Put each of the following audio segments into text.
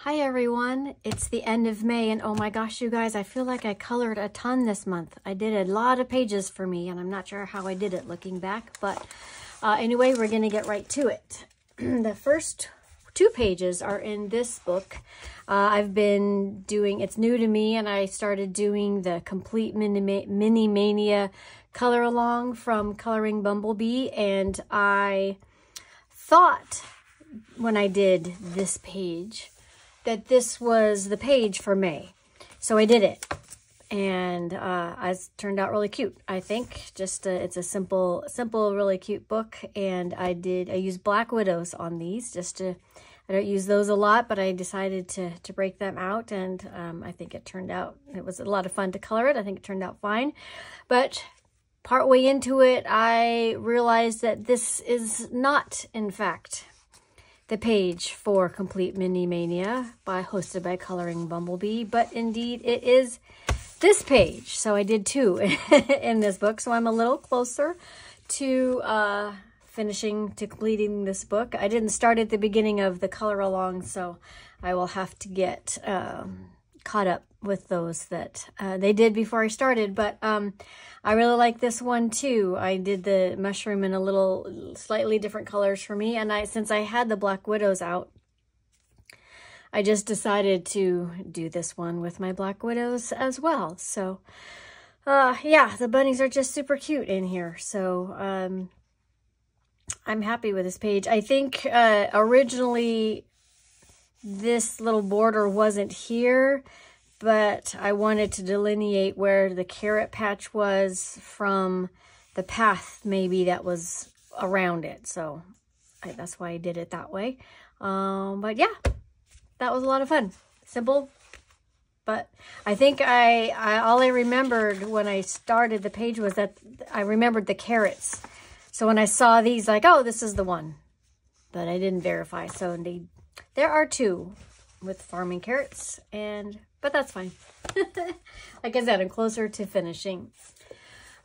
Hi everyone, it's the end of May and oh my gosh you guys, I feel like I colored a ton this month. I did a lot of pages for me and I'm not sure how I did it looking back, but anyway, we're gonna get right to it. The first 2 pages are in this book. I've been doing, it's new to me, and I started doing the Complete Mini Mania color along from Coloring Bumblebee, and I thought when I did this page that this was the page for May. So I did it, and it turned out really cute, I think. Just it's a simple, really cute book, and I used Black Widows on these I don't use those a lot, but I decided to break them out, and I think it turned out, it was a lot of fun to color it. I think it turned out fine, but partway into it, I realized that this is not, in fact, the page for Complete Mini Mania hosted by Coloring Bumblebee, but indeed it is this page. So I did 2 in this book, so I'm a little closer to completing this book. I didn't start at the beginning of the color along, so I will have to get caught up with those that they did before I started, but I really like this one too. I did the mushroom in a little slightly different colors for me, and since I had the Black Widows out, I just decided to do this one with my Black Widows as well. So yeah, the bunnies are just super cute in here, so I'm happy with this page. I think originally this little border wasn't here, but I wanted to delineate where the carrot patch was from the path maybe that was around it. So that's why I did it that way. But yeah, that was a lot of fun. Simple, but I think all I remembered when I started the page was that I remembered the carrots. So when I saw these, like, oh, this is the one, but I didn't verify. So indeed, there are 2 with farming carrots, but that's fine. Like I said, I'm closer to finishing.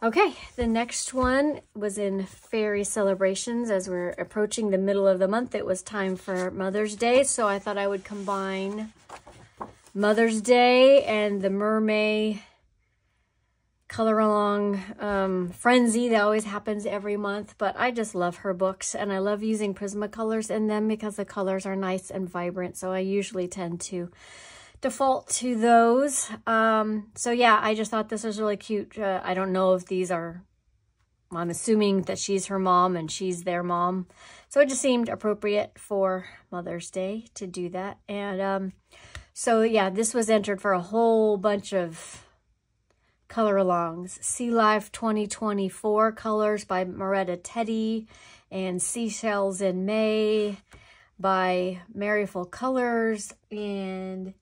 Okay, the next one was in Fairy Celebrations. As we're approaching the middle of the month, it was time for Mother's Day, so I thought I would combine Mother's Day and the Mermaid color along frenzy that always happens every month. But I just love her books, and I love using Prismacolors in them because the colors are nice and vibrant, so I usually tend to default to those. So yeah, I just thought this was really cute. I don't know if these are, I'm assuming that she's her mom and she's their mom, so it just seemed appropriate for Mother's Day to do that. And so yeah, this was entered for a whole bunch of color alongs. Sea Life 2024 colors by Moretta Teddy, and Seashells in May by Maryful Colors, and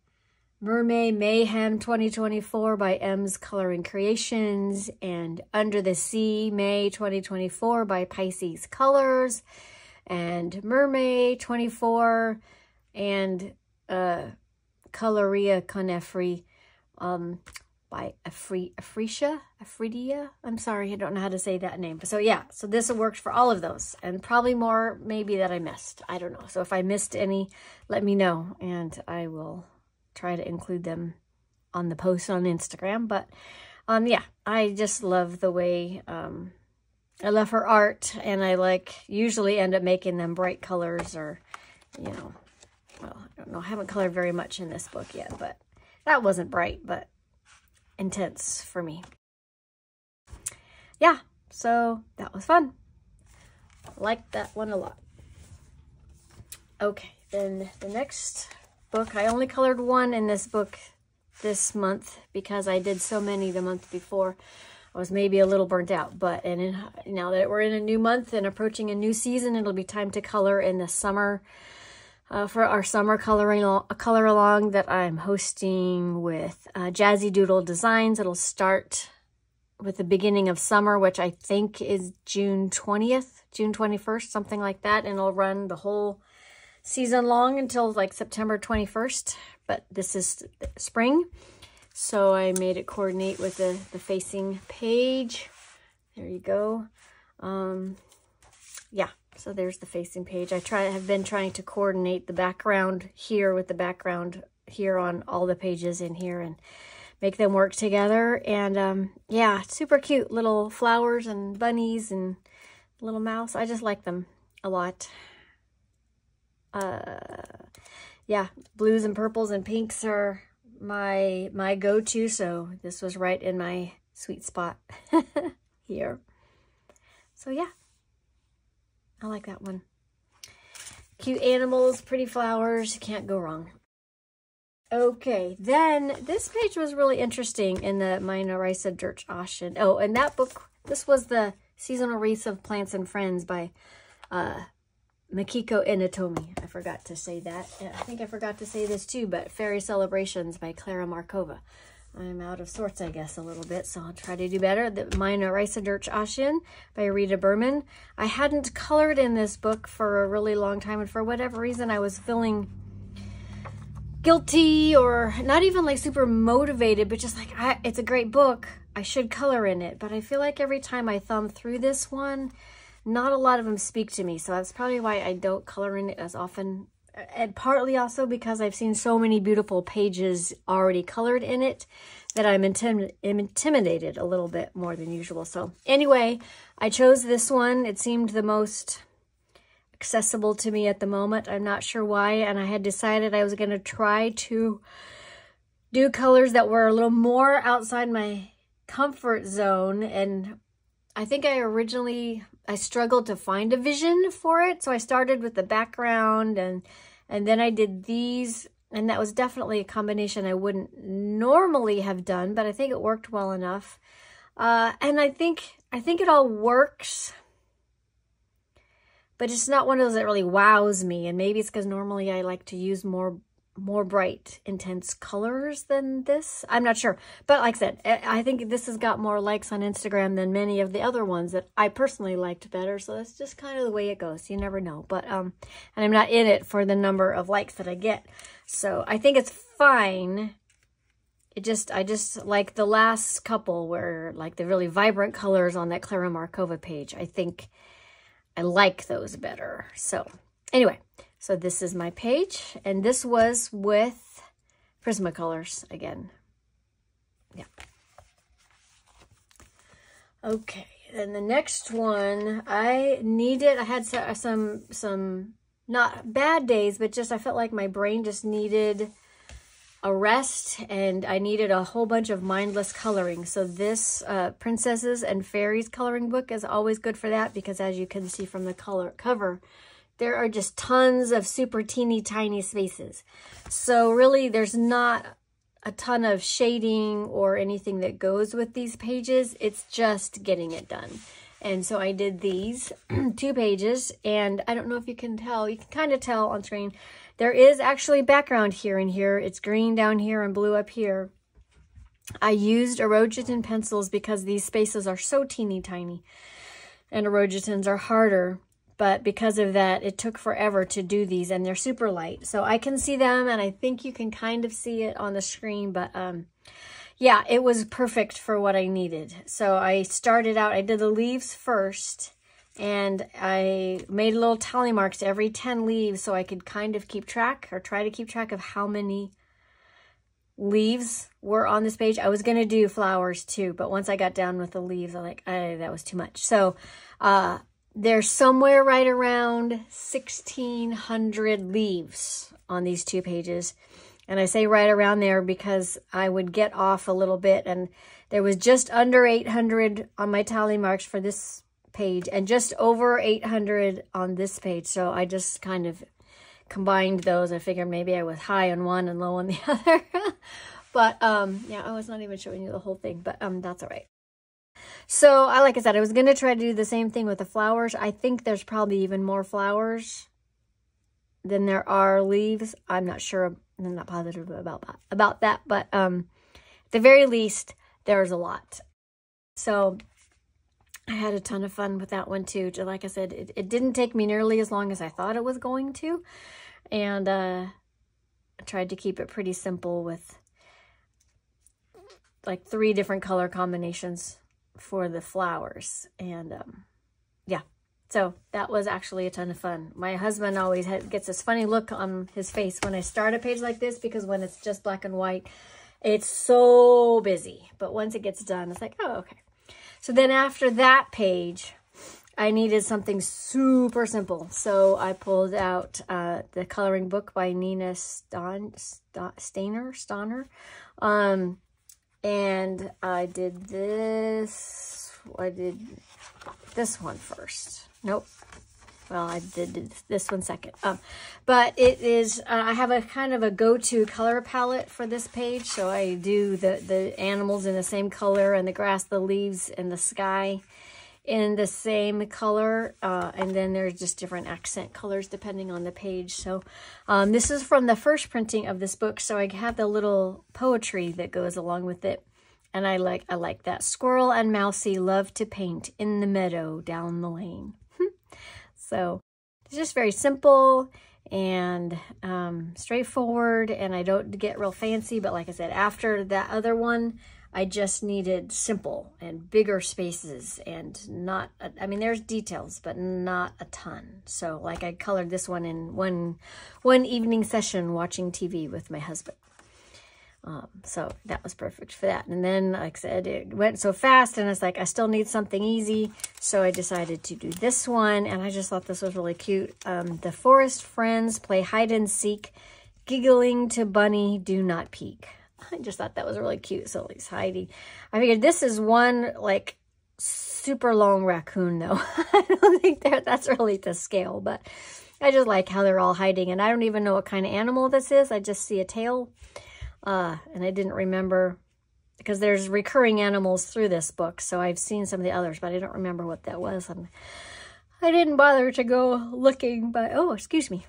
Mermaid Mayhem 2024 by M's Coloring Creations, and Under the Sea May 2024 by Pisces Colors, and Mermaid 24 and Coloria Conefri by Afridia. I'm sorry, I don't know how to say that name. So yeah, so this worked for all of those, and probably more maybe that I missed. I don't know. So if I missed any, let me know, and I will try to include them on the post on Instagram. But yeah, I just love the way, I love her art, and I usually end up making them bright colors, or, you know, well, I don't know, I haven't colored very much in this book yet, but that wasn't bright, but intense for me. Yeah, so that was fun. Liked that one a lot. Okay, then the next book, I only colored 1 in this book this month because I did so many the month before. I was maybe a little burnt out, but now that we're in a new month and approaching a new season, it'll be time to color in the summer for our summer color along that I'm hosting with Jazzy Doodle Designs. It'll start with the beginning of summer, which I think is June 20th, June 21st, something like that, and it'll run the whole season long until like September 21st, but this is spring, so I made it coordinate with the facing page. There you go. Yeah, So there's the facing page. Have been trying to coordinate the background here with the background here on all the pages in here and make them work together. And yeah, super cute little flowers and bunnies and little mouse. I just like them a lot. Yeah, blues and purples and pinks are my go-to, so this was right in my sweet spot here. So yeah, I like that one. Cute animals, pretty flowers, can't go wrong. Okay, then this page was really interesting in the Meine Reise durch Asien. Oh, and that book, this was the Seasonal Wreaths of Plants and Friends by Makiko Inatome. I forgot to say that. I think I forgot to say this too, but Fairy Celebrations by Klara Markova. I'm out of sorts, I guess, a little bit, so I'll try to do better. The Meine Reise durch Asien by Rita Berman. I hadn't colored in this book for a really long time, and for whatever reason, I was feeling guilty or not even like super motivated, but just like, it's a great book. I should color in it. But I feel like every time I thumb through this one, not a lot of them speak to me. So that's probably why I don't color in it as often. And partly also because I've seen so many beautiful pages already colored in it that I'm intimidated a little bit more than usual. So anyway, I chose this one. It seemed the most accessible to me at the moment. I'm not sure why. And I had decided I was going to try to do colors that were a little more outside my comfort zone. And I think I struggled to find a vision for it. So I started with the background and then I did these, and that was definitely a combination I wouldn't normally have done, but I think it worked well enough. And I think it all works, but it's not one of those that really wows me. And maybe it's because normally I like to use more bright, intense colors than this. I'm not sure. But like I said, I think this has got more likes on Instagram than many of the other ones that I personally liked better. So that's just kind of the way it goes. You never know. But, and I'm not in it for the number of likes that I get. So I think it's fine. I just like the last couple where like the really vibrant colors on that Klara Markova page. I think I like those better. So anyway. So this is my page, and this was with Prismacolors again. Yeah. Okay, then the next one I had some not bad days, but just I felt like my brain just needed a rest, and I needed a whole bunch of mindless coloring. So this Princesses and Fairies coloring book is always good for that, because as you can see from the cover, there are just tons of super teeny tiny spaces. So really there's not a ton of shading or anything that goes with these pages. It's just getting it done. And so I did these 2 pages, and I don't know if you can tell, you can kind of tell on screen, there is actually background here and here. It's green down here and blue up here. I used Erogeton pencils because these spaces are so teeny tiny, and Erogetons are harder. But because of that, it took forever to do these, and they're super light. So I can see them, and I think you can kind of see it on the screen. But yeah, it was perfect for what I needed. So I started out, I did the leaves first, and I made little tally marks every 10 leaves so I could kind of keep track, or try to keep track of how many leaves were on this page. I was going to do flowers too, but once I got down with the leaves, I'm like, that was too much. So there's somewhere right around 1,600 leaves on these 2 pages. And I say right around there because I would get off a little bit, and there was just under 800 on my tally marks for this page and just over 800 on this page. So I just kind of combined those. I figured maybe I was high on one and low on the other. But yeah, I was not even showing you the whole thing, but that's all right. So, like I said, I was going to try to do the same thing with the flowers. I think there's probably even more flowers than there are leaves. I'm not sure. I'm not positive about that. But at the very least, there's a lot. So, I had a ton of fun with that one, too. Like I said, it didn't take me nearly as long as I thought it was going to. And I tried to keep it pretty simple with like 3 different color combinations for the flowers. And yeah, So that was actually a ton of fun. My husband always gets this funny look on his face when I start a page like this, because when it's just black and white, it's so busy. But once it gets done, it's like, oh, okay. So then after that page, I needed something super simple. So I pulled out the coloring book by Nina Stahner. And I did this. I did this one first. Nope. Well, I did this one second. But it is, I have a kind of a go-to color palette for this page. So I do the animals in the same color, and the grass, the leaves, and the sky in the same color. And then there's just different accent colors depending on the page. So this is from the first printing of this book. So I have the little poetry that goes along with it. And I like that. Squirrel and Mousy love to paint in the meadow down the lane. So it's just very simple and straightforward, and I don't get real fancy. But like I said, after that other one, I just needed simple and bigger spaces, and not, I mean, there's details, but not a ton. So like I colored this one in one evening session watching TV with my husband. So that was perfect for that. And then, like I said, it went so fast, and it's like, I still need something easy. So I decided to do this one, and I just thought this was really cute. The forest friends play hide and seek, giggling to Bunny, do not peek. I just thought that was really cute. So he's hiding. I figured this is one, like, super long raccoon, though. I don't think that's really to scale, but I just like how they're all hiding. And I don't even know what kind of animal this is. I just see a tail. And I didn't remember, because there's recurring animals through this book. So I've seen some of the others, but I don't remember what that was. And I didn't bother to go looking, but, oh, excuse me.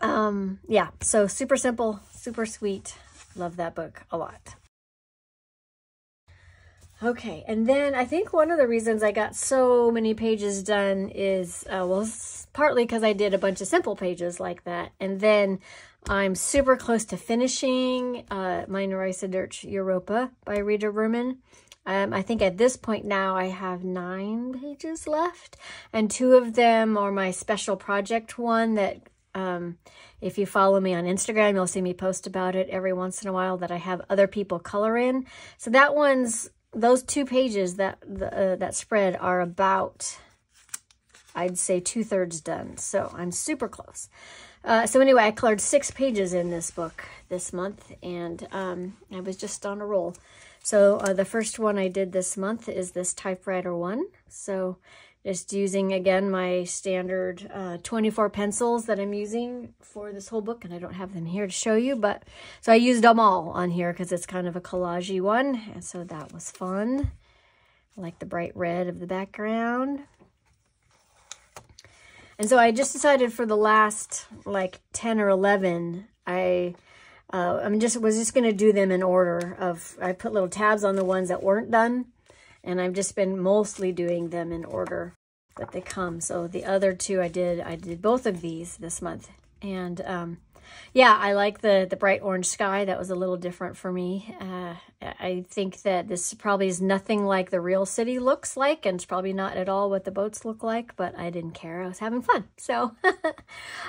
Yeah, so super simple, super sweet. Love that book a lot. Okay, and then I think one of the reasons I got so many pages done is, well, partly because I did a bunch of simple pages like that. And then I'm super close to finishing my Nerissa Dirch Europa by Rita Berman. I think at this point now I have 9 pages left. And 2 of them are my special project one that, if you follow me on Instagram, you'll see me post about it every once in a while, that I have other people color in. So that one's, those 2 pages, that spread are about, I'd say, 2/3 done. So I'm super close. So anyway, I colored 6 pages in this book this month, and I was just on a roll. So the first one I did this month is this typewriter one. So just using, again, my standard 24 pencils that I'm using for this whole book, and I don't have them here to show you, but so I used them all on here because it's kind of a collage-y one, and so that was fun. I like the bright red of the background. And so I just decided for the last, like, 10 or 11, I was just going to do them in order of, I put little tabs on the ones that weren't done, and I've just been mostly doing them in order that they come. So the other 2 I did both of these this month. And yeah, I like the bright orange sky. That was a little different for me. I think that this probably is nothing like the real city looks like, and it's probably not at all what the boats look like, but I didn't care. I was having fun. So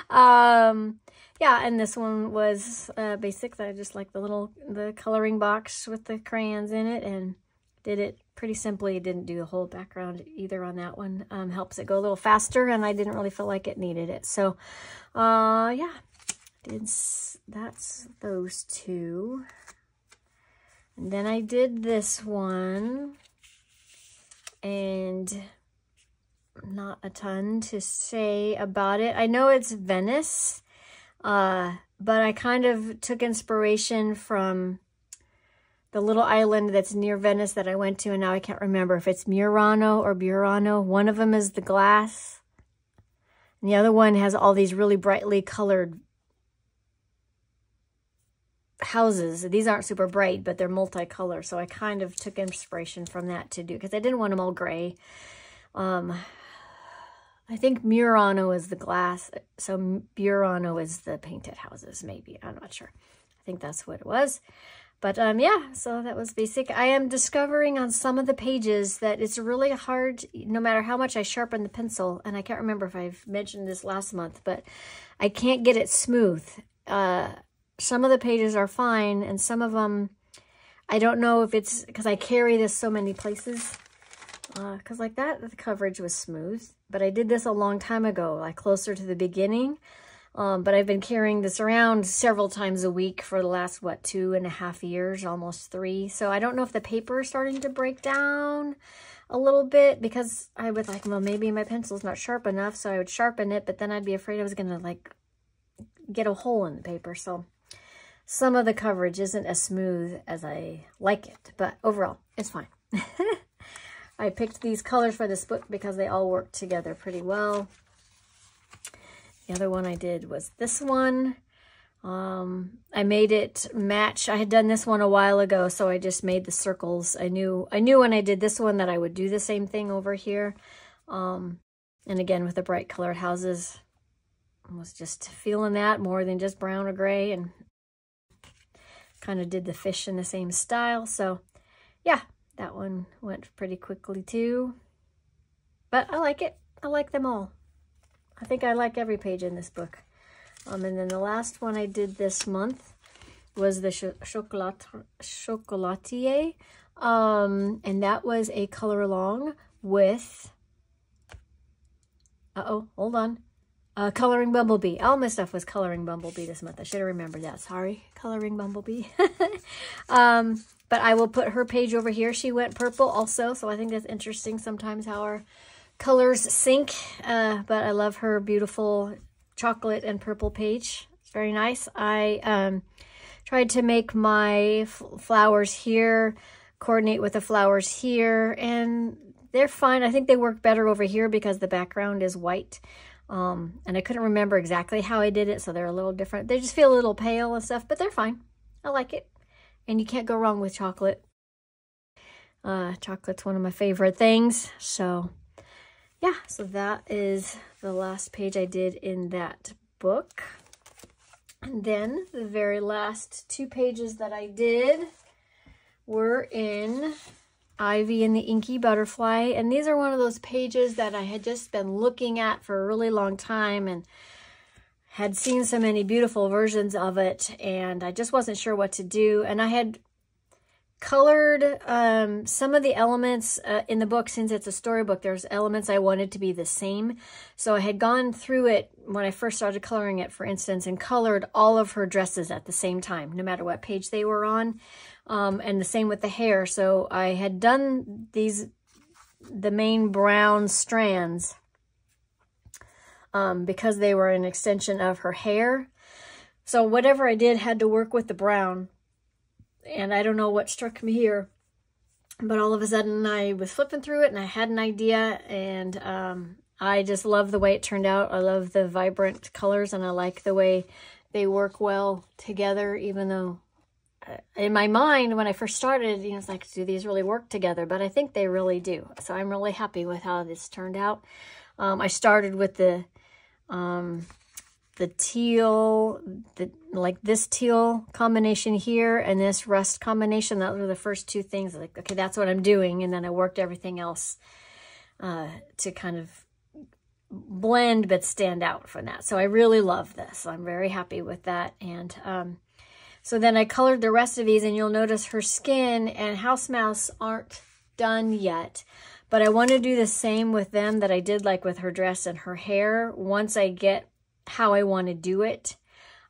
yeah, and this one was basic. I just like the coloring box with the crayons in it, and did it pretty simply. Didn't do the whole background either on that one. Helps it go a little faster, and I didn't really feel like it needed it. So yeah, that's those 2. And then I did this one, and not a ton to say about it. I know it's Venice, but I kind of took inspiration from the little island that's near Venice that I went to, and now I can't remember if it's Murano or Burano. One of them is the glass, and the other one has all these really brightly colored houses. These aren't super bright, but they're multicolor, so I kind of took inspiration from that to do, because I didn't want them all gray. I think Murano is the glass, so Burano is the painted houses, maybe. I'm not sure. I think that's what it was. But yeah, so that was basic. I am discovering on some of the pages that it's really hard, no matter how much I sharpen the pencil, and I can't remember if I've mentioned this last month, but I can't get it smooth. Some of the pages are fine, and some of them, I don't know if it's because I carry this so many places. Because like that, the coverage was smooth. But I did this a long time ago, like closer to the beginning. But I've been carrying this around several times a week for the last, what, 2.5 years, almost 3. So I don't know if the paper is starting to break down a little bit, because I would like, well, maybe my pencil's not sharp enough, so I would sharpen it, but then I'd be afraid I was going to like get a hole in the paper. So some of the coverage isn't as smooth as I like it, but overall it's fine. I picked these colors for this book because they all work together pretty well. The other one I did was this one. I made it match. I had done this one a while ago, so I just made the circles. I knew when I did this one that I would do the same thing over here. And again, with the bright colored houses, I was just feeling that more than just brown or gray, and kind of did the fish in the same style. So yeah, that one went pretty quickly too. But I like it. I like them all. I think I like every page in this book. And then the last one I did this month was the Chocolatier. And that was a color along with, hold on. Coloring Bumblebee. All my stuff was Coloring Bumblebee this month. I should have remembered that. Sorry, Coloring Bumblebee. But I will put her page over here. She went purple also, so I think that's interesting sometimes how our colors sync. But I love her beautiful chocolate and purple page. It's very nice. I tried to make my flowers here coordinate with the flowers here, and they're fine. I think they work better over here because the background is white. And I couldn't remember exactly how I did it, so they're a little different. They just feel a little pale and stuff, but they're fine. I like it. And you can't go wrong with chocolate. Chocolate's one of my favorite things. So yeah, so that is the last page I did in that book. And then the very last 2 pages that I did were in Ivy and the Inky Butterfly. And these are one of those pages that I had just been looking at for a really long time and had seen so many beautiful versions of it, and I just wasn't sure what to do. And I had colored some of the elements in the book. Since it's a storybook, there's elements I wanted to be the same. So I had gone through it when I first started coloring it, for instance, and colored all of her dresses at the same time, no matter what page they were on. And the same with the hair. So I had done the main brown strands because they were an extension of her hair. So whatever I did had to work with the brown. And I don't know what struck me here, but all of a sudden I was flipping through it and I had an idea, and I just love the way it turned out. I love the vibrant colors, and I like the way they work well together, even though in my mind, when I first started, you know, it's like, do these really work together? But I think they really do. So I'm really happy with how this turned out. I started with the teal, like this teal combination here and this rust combination. Those were the first 2 things. Like, okay, that's what I'm doing. And then I worked everything else to kind of blend but stand out from that. So I really love this. I'm very happy with that. And so then I colored the rest of these, and you'll notice her skin and House Mouse aren't done yet. But I want to do the same with them that I did like with her dress and her hair. Once I get how I want to do it,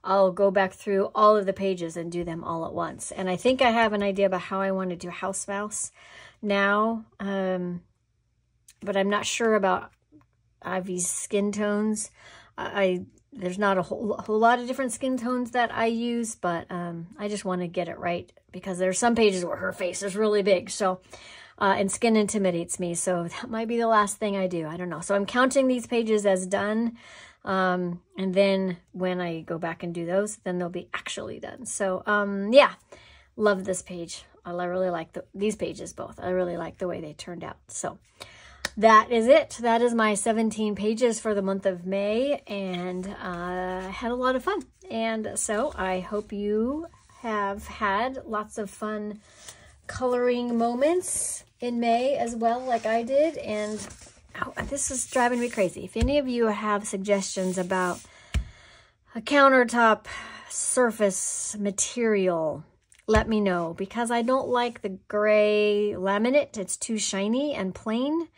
I'll go back through all of the pages and do them all at once. And I think I have an idea about how I want to do House Mouse now. But I'm not sure about Ivy's skin tones. There's not a whole lot of different skin tones that I use, but I just want to get it right because there's some pages where her face is really big. So, and skin intimidates me. So that might be the last thing I do. I don't know. So I'm counting these pages as done. And then when I go back and do those, then they'll be actually done. So, yeah, love this page. I really like these pages both. I really like the way they turned out. So that is it. That is my 17 pages for the month of May, and I had a lot of fun. And so I hope you have had lots of fun coloring moments in May as well, like I did. And oh, this is driving me crazy. If any of you have suggestions about a countertop surface material, let me know, because I don't like the gray laminate. It's too shiny and plain.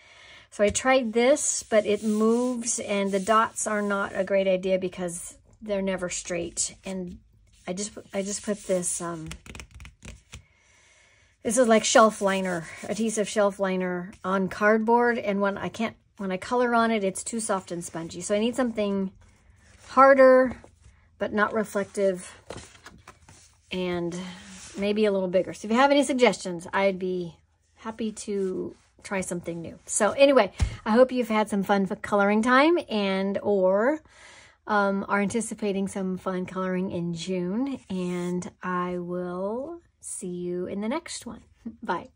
So I tried this, but it moves, and the dots are not a great idea because they're never straight. And I just put this, this is like shelf liner, adhesive shelf liner on cardboard, and when I color on it, it's too soft and spongy. So I need something harder, but not reflective, and maybe a little bigger. So if you have any suggestions, I'd be happy to try something new. So anyway, I hope you've had some fun coloring time, and or are anticipating some fun coloring in June, and I will see you in the next one. Bye.